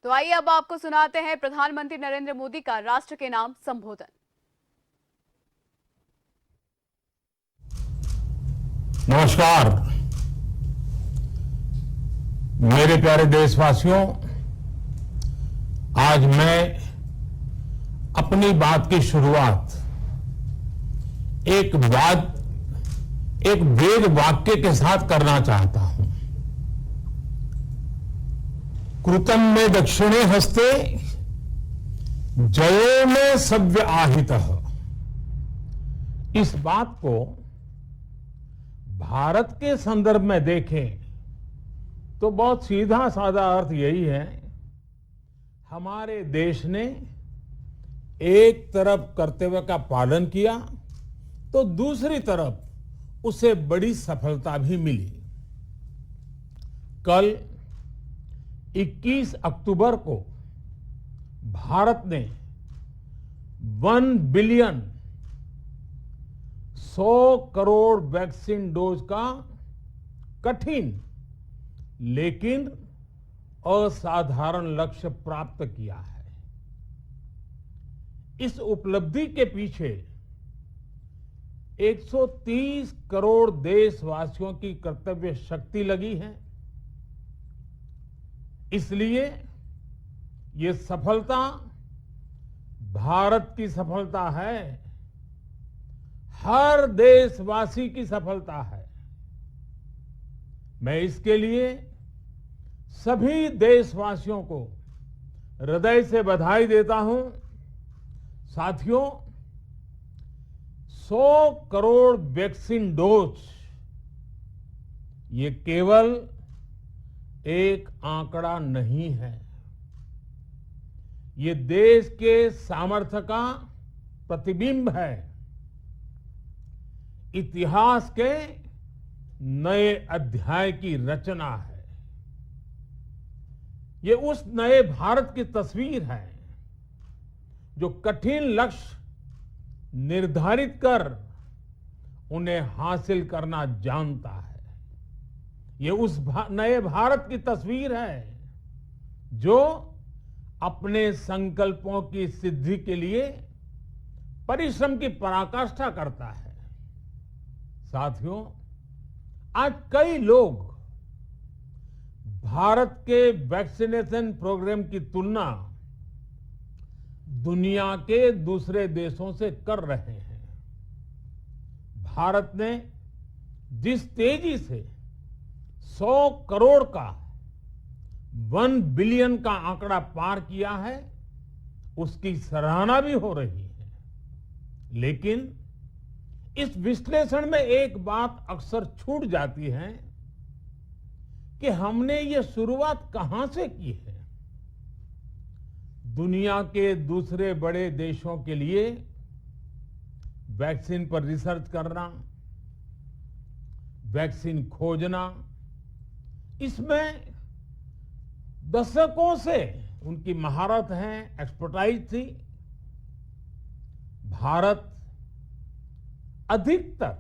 तो आइए अब आपको सुनाते हैं प्रधानमंत्री नरेंद्र मोदी का राष्ट्र के नाम संबोधन। नमस्कार मेरे प्यारे देशवासियों, आज मैं अपनी बात की शुरुआत एक वेद वाक्य के साथ करना चाहता हूं। कृतं में दक्षिणे हस्ते जयो में सव्य आहितः। इस बात को भारत के संदर्भ में देखें तो बहुत सीधा साधा अर्थ यही है, हमारे देश ने एक तरफ कर्तव्य का पालन किया तो दूसरी तरफ उसे बड़ी सफलता भी मिली। कल 21 अक्टूबर को भारत ने 1 बिलियन 100 करोड़ वैक्सीन डोज का कठिन लेकिन असाधारण लक्ष्य प्राप्त किया है। इस उपलब्धि के पीछे 130 करोड़ देशवासियों की कर्तव्य शक्ति लगी है। इसलिए ये सफलता भारत की सफलता है, हर देशवासी की सफलता है। मैं इसके लिए सभी देशवासियों को हृदय से बधाई देता हूं। साथियों, 100 करोड़ वैक्सीन डोज ये केवल एक आंकड़ा नहीं है, ये देश के सामर्थ्य का प्रतिबिंब है, इतिहास के नए अध्याय की रचना है। ये उस नए भारत की तस्वीर है जो कठिन लक्ष्य निर्धारित कर उन्हें हासिल करना जानता है। ये उस नए भारत की तस्वीर है जो अपने संकल्पों की सिद्धि के लिए परिश्रम की पराकाष्ठा करता है। साथियों, आज कई लोग भारत के वैक्सीनेशन प्रोग्राम की तुलना दुनिया के दूसरे देशों से कर रहे हैं। भारत ने जिस तेजी से 100 करोड़ का 1 बिलियन का आंकड़ा पार किया है, उसकी सराहना भी हो रही है। लेकिन इस विश्लेषण में एक बात अक्सर छूट जाती है कि हमने ये शुरुआत कहां से की है। दुनिया के दूसरे बड़े देशों के लिए वैक्सीन पर रिसर्च करना, वैक्सीन खोजना, इसमें दशकों से उनकी महारत है, एक्सपर्टाइज थी। भारत अधिकतर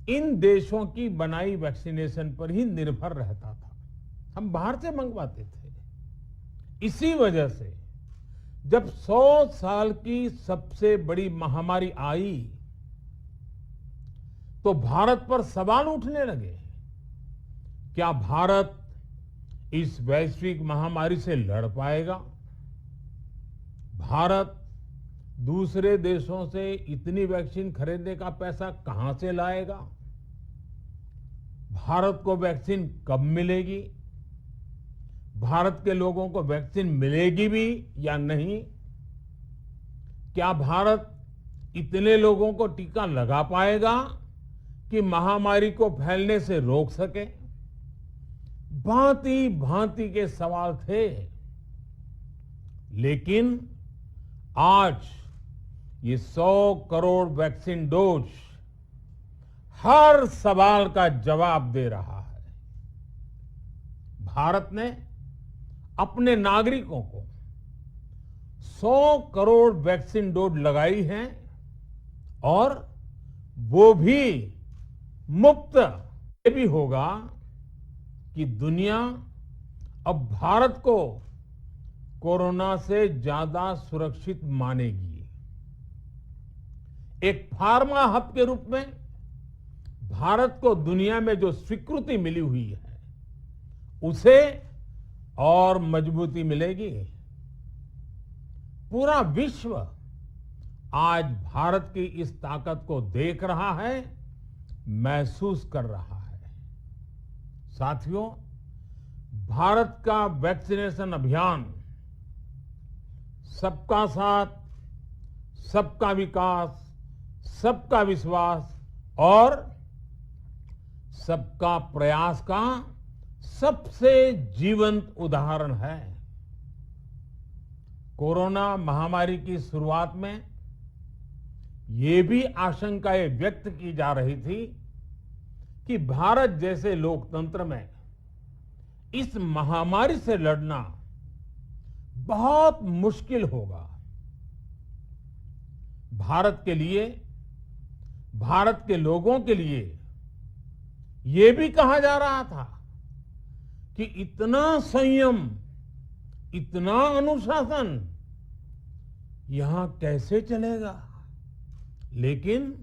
इन देशों की बनाई वैक्सीनेशन पर ही निर्भर रहता था, हम बाहर से मंगवाते थे। इसी वजह से जब 100 साल की सबसे बड़ी महामारी आई तो भारत पर सवाल उठने लगे, क्या भारत इस वैश्विक महामारी से लड़ पाएगा? भारत दूसरे देशों से इतनी वैक्सीन खरीदने का पैसा कहां से लाएगा? भारत को वैक्सीन कब मिलेगी? भारत के लोगों को वैक्सीन मिलेगी भी या नहीं? क्या भारत इतने लोगों को टीका लगा पाएगा कि महामारी को फैलने से रोक सके? भांति भांति के सवाल थे। लेकिन आज ये 100 करोड़ वैक्सीन डोज हर सवाल का जवाब दे रहा है। भारत ने अपने नागरिकों को 100 करोड़ वैक्सीन डोज लगाई हैं और वो भी मुफ्त। ये भी होगा कि दुनिया अब भारत को कोरोना से ज्यादा सुरक्षित मानेगी। एक फार्मा हब के रूप में भारत को दुनिया में जो स्वीकृति मिली हुई है, उसे और मजबूती मिलेगी। पूरा विश्व आज भारत की इस ताकत को देख रहा है, महसूस कर रहा है। साथियों, भारत का वैक्सीनेशन अभियान सबका साथ, सबका विकास, सबका विश्वास और सबका प्रयास का सबसे जीवंत उदाहरण है। कोरोना महामारी की शुरुआत में ये भी आशंकाएं व्यक्त की जा रही थी कि भारत जैसे लोकतंत्र में इस महामारी से लड़ना बहुत मुश्किल होगा। भारत के लिए, भारत के लोगों के लिए ये भी कहा जा रहा था कि इतना संयम, इतना अनुशासन यहां कैसे चलेगा। लेकिन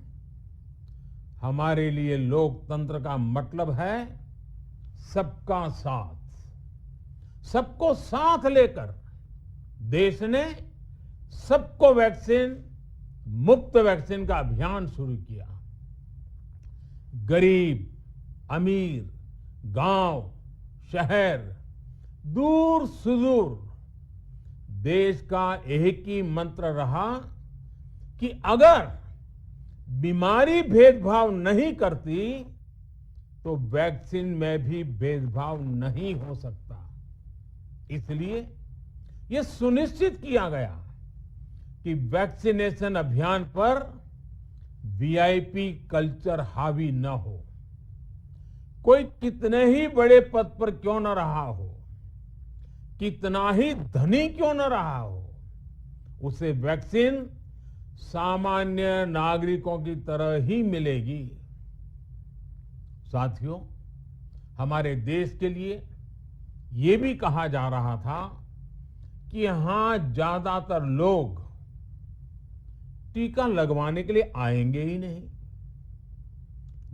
हमारे लिए लोकतंत्र का मतलब है सबका साथ। सबको साथ लेकर देश ने सबको वैक्सीन, मुफ्त वैक्सीन का अभियान शुरू किया। गरीब, अमीर, गांव, शहर, दूर सुदूर, देश का एक ही मंत्र रहा कि अगर बीमारी भेदभाव नहीं करती तो वैक्सीन में भी भेदभाव नहीं हो सकता। इसलिए यह सुनिश्चित किया गया कि वैक्सीनेशन अभियान पर वीआईपी कल्चर हावी न हो। कोई कितने ही बड़े पद पर क्यों न रहा हो, कितना ही धनी क्यों न रहा हो, उसे वैक्सीन सामान्य नागरिकों की तरह ही मिलेगी। साथियों, हमारे देश के लिए ये भी कहा जा रहा था कि यहां ज्यादातर लोग टीका लगवाने के लिए आएंगे ही नहीं।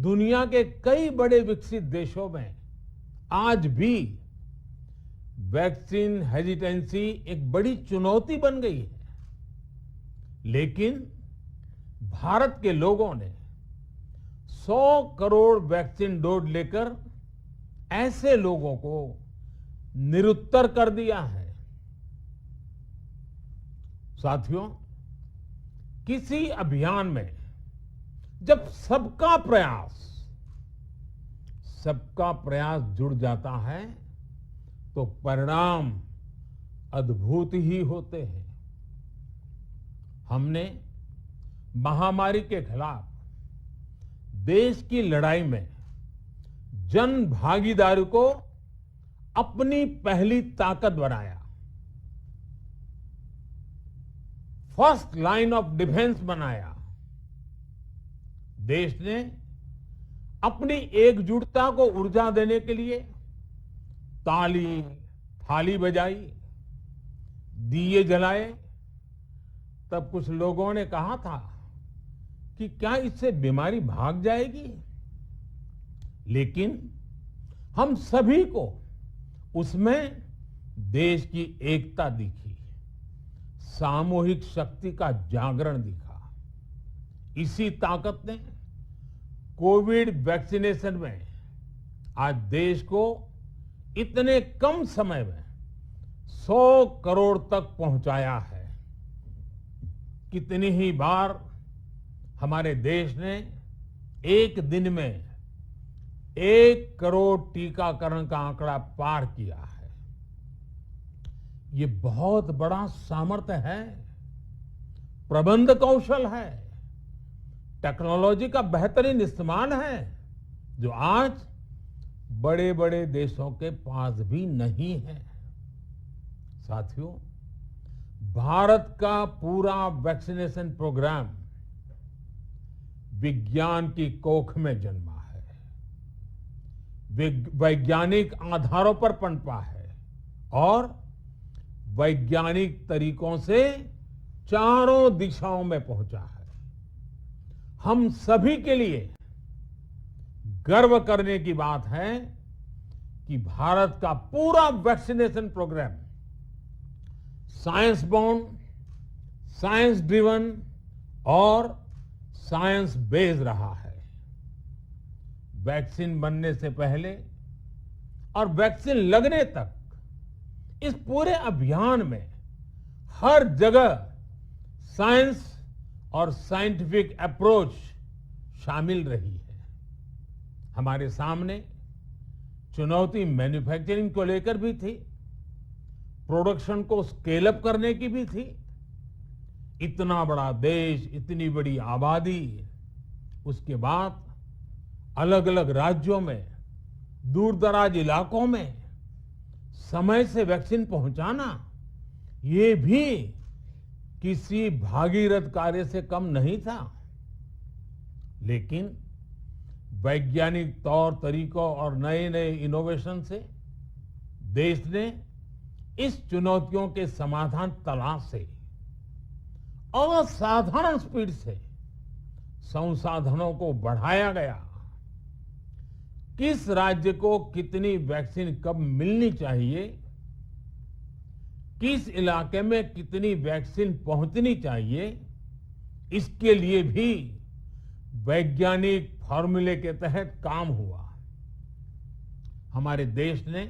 दुनिया के कई बड़े विकसित देशों में आज भी वैक्सीन हेजिटेंसी एक बड़ी चुनौती बन गई है। लेकिन भारत के लोगों ने 100 करोड़ वैक्सीन डोज लेकर ऐसे लोगों को निरुत्तर कर दिया है। साथियों, किसी अभियान में जब सबका प्रयास जुड़ जाता है तो परिणाम अद्भुत ही होते हैं। हमने महामारी के खिलाफ देश की लड़ाई में जन भागीदारी को अपनी पहली ताकत बनाया। फर्स्ट लाइन ऑफ डिफेंस बनाया। देश ने अपनी एकजुटता को ऊर्जा देने के लिए ताली, थाली बजाई, दिए जलाए। तब कुछ लोगों ने कहा था कि क्या इससे बीमारी भाग जाएगी? लेकिन हम सभी को उसमें देश की एकता दिखी, सामूहिक शक्ति का जागरण दिखा। इसी ताकत ने कोविड वैक्सीनेशन में आज देश को इतने कम समय में 100 करोड़ तक पहुंचाया है। कितनी ही बार हमारे देश ने एक दिन में 1 करोड़ टीकाकरण का आंकड़ा पार किया है। ये बहुत बड़ा सामर्थ्य है, प्रबंध कौशल है, टेक्नोलॉजी का बेहतरीन इस्तेमाल है, जो आज बड़े बड़े देशों के पास भी नहीं है। साथियों, भारत का पूरा वैक्सीनेशन प्रोग्राम विज्ञान की कोख में जन्मा है, वैज्ञानिक आधारों पर पनपा है और वैज्ञानिक तरीकों से चारों दिशाओं में पहुंचा है। हम सभी के लिए गर्व करने की बात है कि भारत का पूरा vaccination programme science born, science driven और साइंस बेस्ड रहा है। वैक्सीन बनने से पहले और वैक्सीन लगने तक इस पूरे अभियान में हर जगह साइंस और साइंटिफिक अप्रोच शामिल रही है। हमारे सामने चुनौती मैन्युफैक्चरिंग को लेकर भी थी, प्रोडक्शन को स्केल अप करने की भी थी। इतना बड़ा देश, इतनी बड़ी आबादी, उसके बाद अलग अलग राज्यों में, दूर दराज इलाकों में समय से वैक्सीन पहुंचाना, ये भी किसी भागीरथ कार्य से कम नहीं था। लेकिन वैज्ञानिक तौर तरीकों और नए नए इनोवेशन से देश ने इस चुनौतियों के समाधान तलाशे असाधारण स्पीड से संसाधनों को बढ़ाया गया। किस राज्य को कितनी वैक्सीन कब मिलनी चाहिए, किस इलाके में कितनी वैक्सीन पहुंचनी चाहिए, इसके लिए भी वैज्ञानिक फॉर्मूले के तहत काम हुआ। हमारे देश ने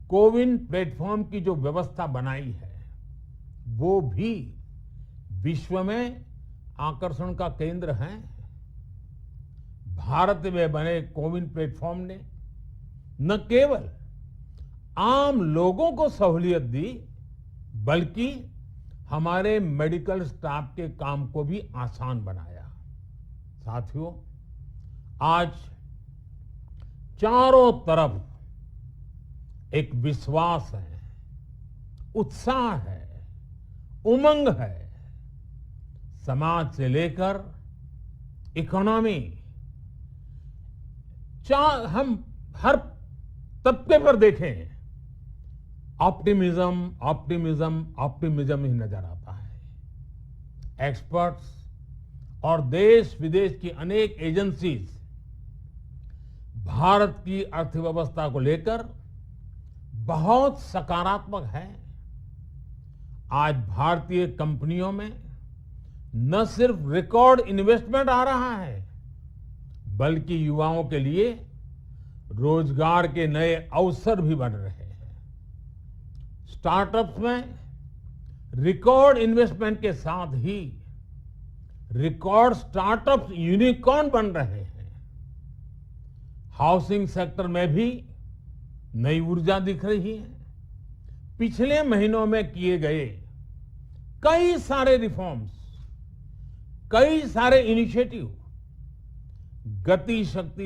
कोविन प्लेटफॉर्म की जो व्यवस्था बनाई है, वो भी विश्व में आकर्षण का केंद्र है। भारत में बने कोविन प्लेटफॉर्म ने न केवल आम लोगों को सहूलियत दी, बल्कि हमारे मेडिकल स्टाफ के काम को भी आसान बनाया। साथियों, आज चारों तरफ एक विश्वास है, उत्साह है, उमंग है। समाज से लेकर इकोनॉमी, हम हर तबके पर देखें, ऑप्टिमिज्म ऑप्टिमिज्म ऑप्टिमिज्म ही नजर आता है। एक्सपर्ट्स और देश विदेश की अनेक एजेंसीज भारत की अर्थव्यवस्था को लेकर बहुत सकारात्मक है। आज भारतीय कंपनियों में न सिर्फ रिकॉर्ड इन्वेस्टमेंट आ रहा है, बल्कि युवाओं के लिए रोजगार के नए अवसर भी बन रहे हैं। स्टार्टअप्स में रिकॉर्ड इन्वेस्टमेंट के साथ ही रिकॉर्ड स्टार्टअप्स यूनिकॉर्न बन रहे हैं। हाउसिंग सेक्टर में भी नई ऊर्जा दिख रही है। पिछले महीनों में किए गए कई सारे रिफॉर्म्स, कई सारे इनिशिएटिव गति शक्ति